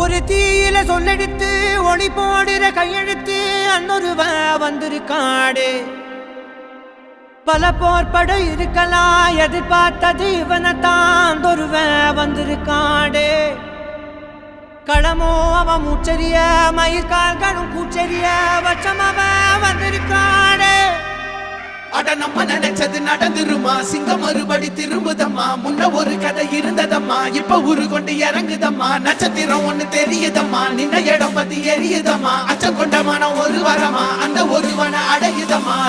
ஒரு தீயில சொல்லெடுத்து ஒளி போடுற கையெழுத்து அன்னொருவ வந்திருக்காடு. பல போர்பட இருக்கலாம் எதிர்பார்த்தது இவனைத்தான் ஒருவ வந்திருக்காடு. களமோ அவன் மூச்சரிய மயிர்கால்களும் கூச்சரிய வச்சம் அவன் வந்திருக்காடு. அட நம்ம நினைச்சது நடந்துருமா, சிங்கம் மறுபடி திரும்புதம்மா. முன்ன ஒரு கதை இருந்ததம்மா, இப்ப ஊரு கொண்டு இறங்குதம்மா. நட்சத்திரம் ஒண்ணு தெரியுதம்மா, நின்ன இடம் பத்தி எரியுதம்மா. அச்சம் கொண்ட மனம் ஒரு வரமா, அந்த ஒருவனை அடையுதம்மா.